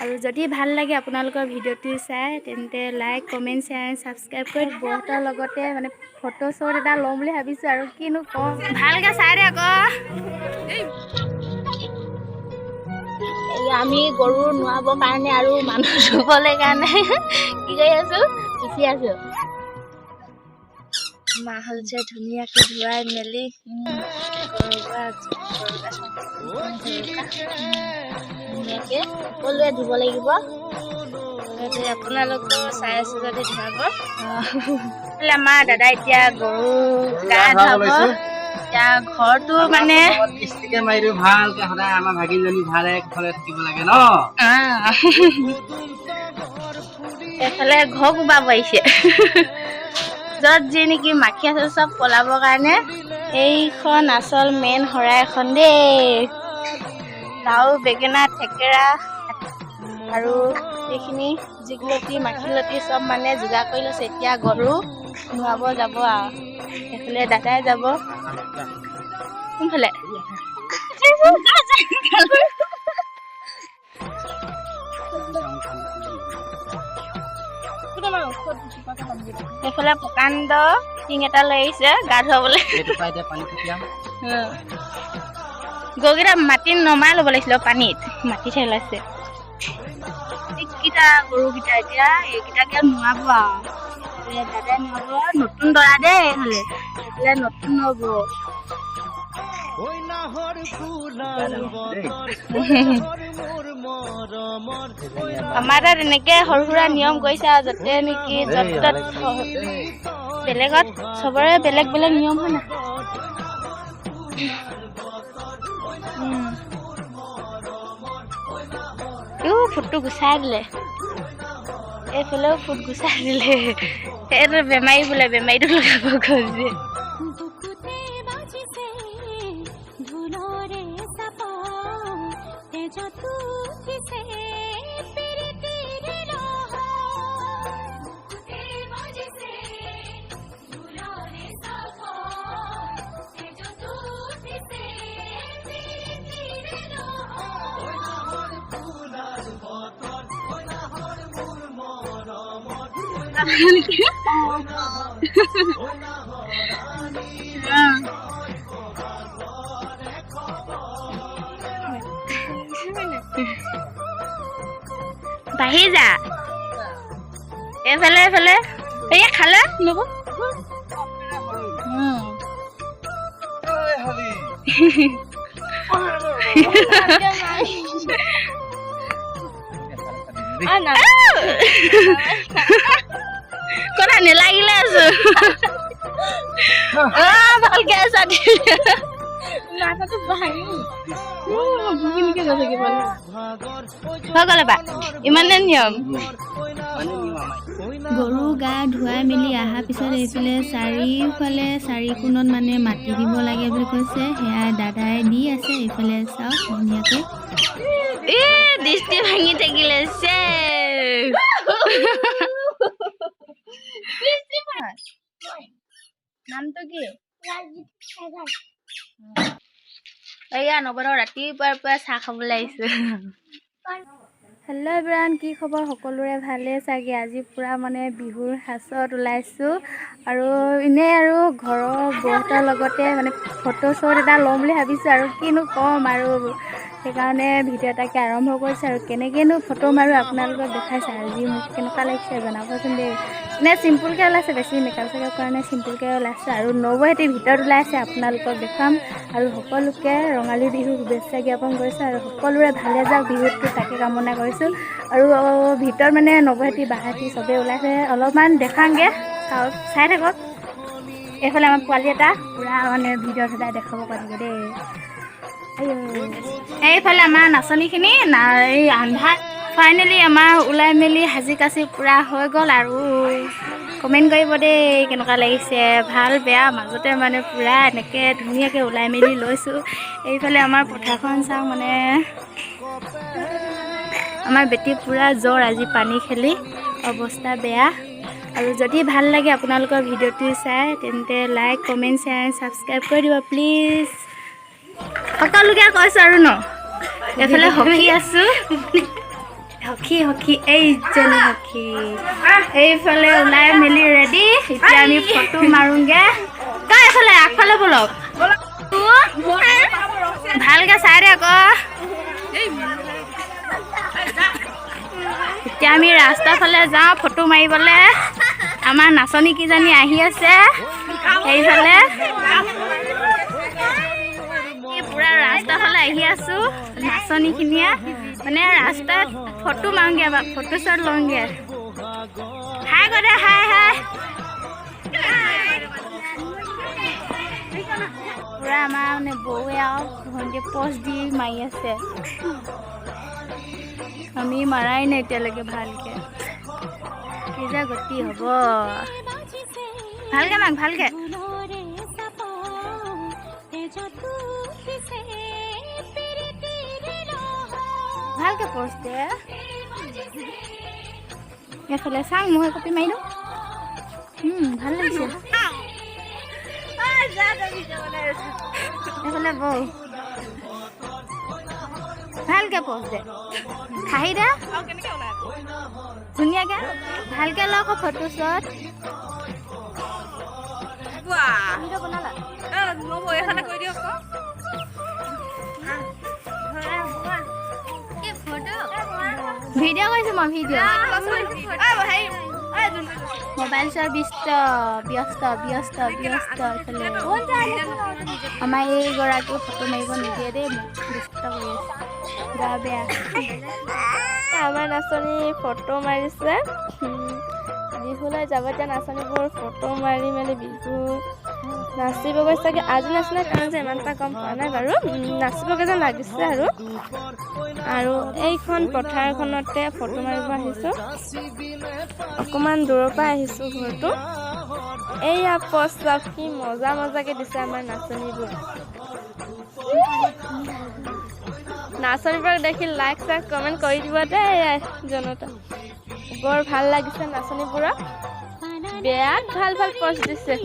আৰু যদি ভাল লাগে আপোনালোকৰ ভিডিঅ'টো চাই তেন্তে লাইক কমেণ্ট শ্বেয়াৰ ছাবস্ক্ৰাইব কৰি বহুতৰ লগতে মানে ফটো শ্বট এটা ল'ম বুলি ভাবিছোঁ আৰু কিনো কওঁ ভালকৈ চাই দে আকৌ আমি গৰু নোৱাবৰ কাৰণে আৰু মানুহ ধুবলৈ কাৰণে কি কৰি আছোঁ পিচি আছোঁ মাহল যে ধুনীয়াকৈ ধুৱাই মেলি ধুনীয়াকৈ সকলোৱে ধুব লাগিব আপোনালোকেও চাই আছোঁ যদি ধুৱাব আমাৰ দাদা এতিয়া গৰু গা ধুৱাব এতিয়া ঘৰটো মানে ভালকে সদায় আমাৰ ভাগিনজনী ভালে ঘৰে থাকিব লাগে ন এইফালে ঘৰ কোবাব আহিছে য'ত যি নেকি মাখি আছে চব পলাবৰ কাৰণে এইখন আচল মেইন শৰাই এখন দেই লাও বেঙেনা থেকেৰা আৰু এইখিনি জিকলতি মাখিলতি চব মানে যোগাৰ কৰি লৈছে এতিয়া গৰু নোৱাব যাব আৰু এইফালে দাদাই যাব কোনফালে এইফালে প্ৰকাণ্ড টিং এটা লৈ আহিছে গা ধুৱাবলৈ গৰুকেইটা মাটিত নমাই ল'ব লাগিছিলে পানীত মাটি ঠেলাইছে এইকেইটা গৰুকেইটা এতিয়া এইকেইটাকে নোৱাব আৰু দাদাই নোৱাব নতুন দৰা দেই এইফালে এইফালে নতুন নহ'ব আমাৰ তাত এনেকৈ সৰু সুৰা নিয়ম কৰিছে আৰু যাতে নেকি য'ত ত'ত বেলেগত চবৰে বেলেগ বেলেগ নিয়ম হয় না ফুটটো গুচাই দিলে এইফালেও ফুট গুচাই দিলে সেইটো বেমাৰী বোলে বেমাৰীটো লগাব গৈছে বাঢ়ি যা এইফালে এইফালে এই খালে নব কথা নেলাগিলে আছো ভালকে আছা ইমানে নিয়ম গৰু গা ধুৱাই মেলি অহাৰ পিছত এইফালে চাৰিওফালে চাৰিকোণত মানে মাটি দিব লাগে বুলি কৈছে সেয়া দাদাই দি আছে এইফালে চাওক ধুনীয়াকৈ দৃষ্টি ভাঙি থাকিলে নামটো কি এয়া নবদৰ ৰাতিপুৱাৰ পৰা চাহ খাবলৈ আহিছোঁ হেল্ল' এভৰিৱান কি খবৰ সকলোৰে ভালে চাগে আজি পুৰা মানে বিহুৰ সাজত ওলাইছোঁ আৰু এনেই আৰু ঘৰৰ বহুতৰ লগতে মানে ফটো শ্বট এটা ল'ম বুলি ভাবিছোঁ আৰু কিনো ক'ম আৰু সেইকাৰণে ভিডিঅ' এটাকে আৰম্ভ কৰিছোঁ আৰু কেনেকৈনো ফটো মাৰোঁ আপোনালোকক দেখাইছে আজি মোক কেনেকুৱা লাগিছে জনাবচোন দেই এনে চিম্পুলকৈ ওলাইছে বেছি মেকআপ চেকআপ কাৰণে চিম্পুলকৈ ওলাইছে আৰু নবৌহঁতে ভিতৰত ওলাইছে আপোনালোকক দেখুৱাম আৰু সকলোকে ৰঙালী বিহু শুভেচ্ছা জ্ঞাপন কৰিছোঁ আৰু সকলোৰে ভালে যাওক বিহুটো তাকে কামনা কৰিছোঁ আৰু ভিতৰত মানে নবৌহঁতে বাহঁতি চবেই ওলাইছে অলপমান দেখাওঁগৈ চাই থাকক এইফালে আমাৰ পোৱালি এটা পূৰা মানে ভিডিঅ'ত সদায় দেখাব পাৰিব দেই এইফালে আমাৰ নাচনীখিনি এই আন্ধাৰ ফাইনেলি আমাৰ ওলাই মেলি সাজি কাচি পূৰা হৈ গ'ল আৰু কমেণ্ট কৰিব দেই কেনেকুৱা লাগিছে ভাল বেয়া মাজতে মানে পূৰা এনেকৈ ধুনীয়াকৈ ওলাই মেলি লৈছোঁ এইফালে আমাৰ পথাৰখন চাওঁ মানে আমাৰ বেটি পূৰা জ্বৰ আজি পানী খেলি অৱস্থা বেয়া আৰু যদি ভাল লাগে আপোনালোকৰ ভিডিঅ'টো চাই তেন্তে লাইক কমেণ্ট শ্বেয়াৰ ছাবস্ক্ৰাইব কৰি দিব প্লিজ সকলোকে কৈছোঁ আৰু ন এইফালে সখী আছোঁ হকি হকি এইজনী হকি এইফালে ওলাই মেলি ৰেডি এতিয়া আমি ফটো মাৰোঁগে কা এইফালে আগফালে বলক ভালকে চাই দে আকৌ এতিয়া আমি ৰাস্তাৰ ফালে যাওঁ ফটো মাৰিবলৈ আমাৰ নাচনী কিজনী আহি আছে এইফালে পুৰা ৰাস্তাৰ ফালে আহি আছো নাচনীখিনিয়ে মানে ৰাস্তাত ফটো মাৰোঁগে বা ফটো শ্বট লওঁগে হাই কৈ দে হাই হাই পুৰা আমাৰ মানে বৌৱে আৰু ভণ্টিয়ে পষ্ট দি মাৰি আছে আমি মাৰাই নাই এতিয়ালৈকে ভালকে কি যে গতি হ'ব ভালকে মাক ভালকে ভালকে পষ্ট দে এইফালে চাং মই কপি মাৰি দিওঁ ভাল লাগিছে এইফালে বৌ ভালকে পষ্ট দে খাহি দে ধুনীয়াকে ভালকে লওক ফটো শ্বট ভিডিঅ' কৰিছোঁ মই ভিডিঅ' মোবাইল চোৱাৰ ব্যস্ত এইফালে আমাৰ এইগৰাকীও ফটো মাৰিব নিদিয়ে দেই মোক ব্যস্ত কৰি আছে গা বেয়া আমাৰ নাচনী ফটো মাৰিছে বিহুলৈ যাব এতিয়া নাচনীবোৰ ফটো মাৰি মেলি বিহু নাচিবগৈ চাগে আজি নাচিলে কাৰণ যে ইমান এটা গম পোৱা নাই বাৰু নাচিবগৈ যেন লাগিছে আৰু এইখন পথাৰখনতে ফটো মাৰিব আহিছোঁ অকণমান দূৰৰ পৰা আহিছোঁ ঘৰটো এইয়া পষ্ট কি মজাকৈ দিছে আমাৰ নাচনীবোৰ নাচনীবোৰক দেখি লাইক চাইক কমেণ্ট কৰি দিব দেই জনতা বৰ ভাল লাগিছে নাচনীবোৰক বিৰাট ভাল পষ্ট দিছে